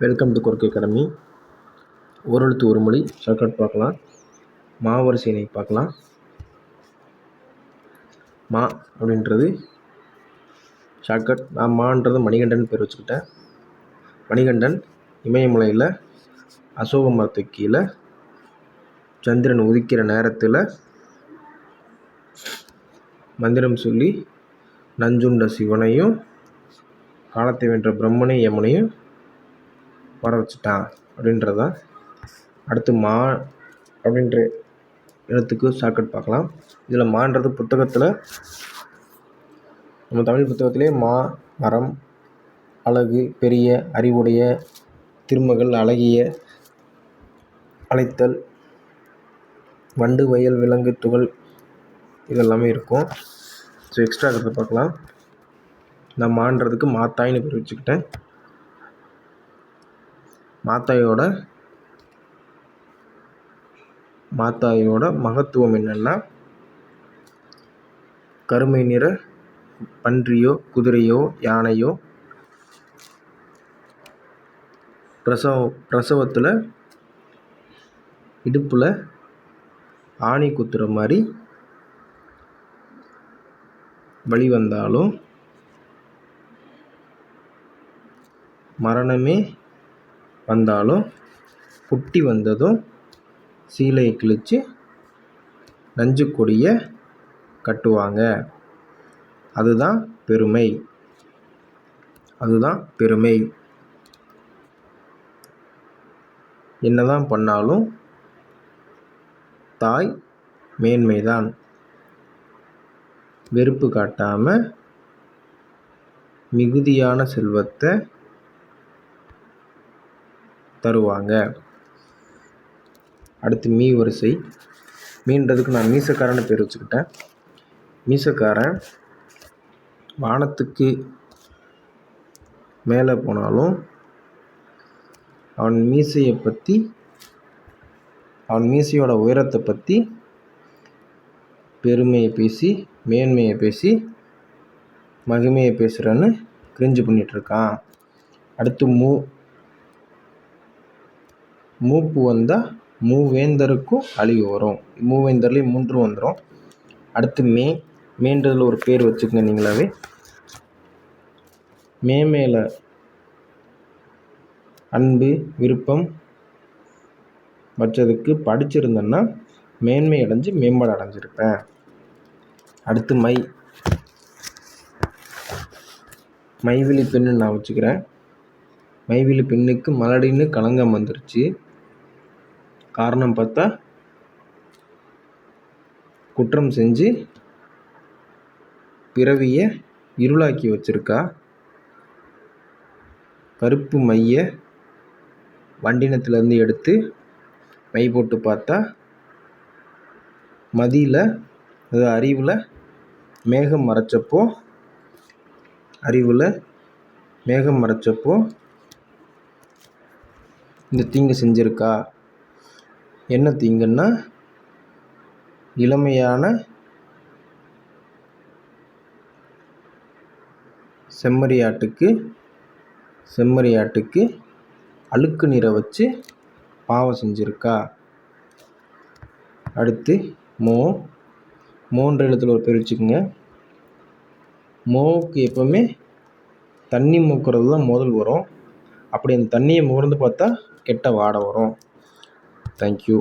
Welcome to குறுக்கு academy. ஓரெழுத்து ஒரு மொழி ஷார்ட்கட் பார்க்கலாம். மாவரிசையினை பார்க்கலாம். மா அப்படின்றது ஷார்ட்கட். நான் மான்றது மணிகண்டன் பேர் வச்சுக்கிட்டேன். மணிகண்டன் இமயமலையில் அசோக மரத்துக்கு கீழே சந்திரன் உதிக்கிற நேரத்தில் மந்திரம் சொல்லி நஞ்சுண்ட சிவனையும் காலத்தை வென்ற பிரம்மனையும் யமனையும் வர வச்சுட்டான் அப்படின்றதான். அடுத்து மா அப்படின்ற எழுத்துக்கு ஷார்ட்கட் பார்க்கலாம். இதில் மான்றது புத்தகத்தில், நம்ம தமிழ் புத்தகத்திலே மா மரம், அழகு, பெரிய, அறிவுடைய, திருமகள், அழகிய, அழைத்தல், வண்டு, வயல், விலங்கு, துகள் இதெல்லாமே இருக்கும். ஸோ எக்ஸ்ட்ரா இருக்கிறத பார்க்கலாம். நான் மான்றதுக்கு மாத்தாய்னு பேர் வச்சுக்கிட்டேன். மாத்தாயோட மகத்துவம் என்னென்னா, கருமை நிற பன்றியோ குதிரையோ யானையோ பிரசவத்தில் இடுப்பில் ஆணி குத்துற மாதிரி வலி வந்தாலும், மரணமே வந்தாலும், குட்டி வந்ததும் சீலையை கிழித்து நஞ்சு கொடியை கட்டுவாங்க. அதுதான் பெருமை. என்னதான் பண்ணாலும் தாய் மேன்மைதான். வெறுப்பு காட்டாமல் மிகுதியான செல்வத்தை தருவாங்க. அடுத்து மீ வரிசை. மீன்றதுக்கு நான் மீசக்காரன்னு பேர் வச்சுக்கிட்டேன். மீசக்காரன் வானத்துக்கு மேலே போனாலும் அவன் மீசையோட உயரத்தை பற்றி பெருமையை பேசி, மேன்மையை பேசி, மகிமையை பேசுகிறேன்னு கிரிஞ்சு பண்ணிகிட்ருக்கான். அடுத்து மூப்பு வந்தால் மூவேந்தருக்கும் அழிவு வரும். மூவேந்தர்லேயும் 3 வந்துடும். அடுத்து மேன்றதில் ஒரு பேர் வச்சுக்கங்க நீங்களாவே. மேல அன்பு விருப்பம் வச்சதுக்கு படிச்சிருந்தேன்னா மேன்மை அடைஞ்சு மேம்பாடு அடைஞ்சிருப்பேன். அடுத்து மைவிழி பெண்ணு நான் வச்சுக்கிறேன். மைவிழி பெண்ணுக்கு மலடின்னு களங்கம் வந்துருச்சு. காரணம் பார்த்தா குற்றம் செஞ்சு பிறவியை இருளாக்கி வச்சிருக்கா. கருப்பு மைய வண்டினத்துலேருந்து எடுத்து மை போட்டு பார்த்தா மதியில், அது அறிவில் மேகம் மறைச்சப்போ இந்த தீங்கு செஞ்சுருக்கா. என்ன தீங்குன்னா, இளமையான செம்மறியாட்டுக்கு அழுக்கு நீரை வச்சு பாவம் செஞ்சுருக்கா. அடுத்து மோன்ற எழுத்துல ஒரு பேர் வச்சுக்கோங்க. மோவுக்கு எப்போவுமே தண்ணி மூக்கிறது தான் முதல் வரும். அப்படி அந்த தண்ணியை முகர்ந்து பார்த்தா கெட்ட வாடை வரும். தேங்க்யூ.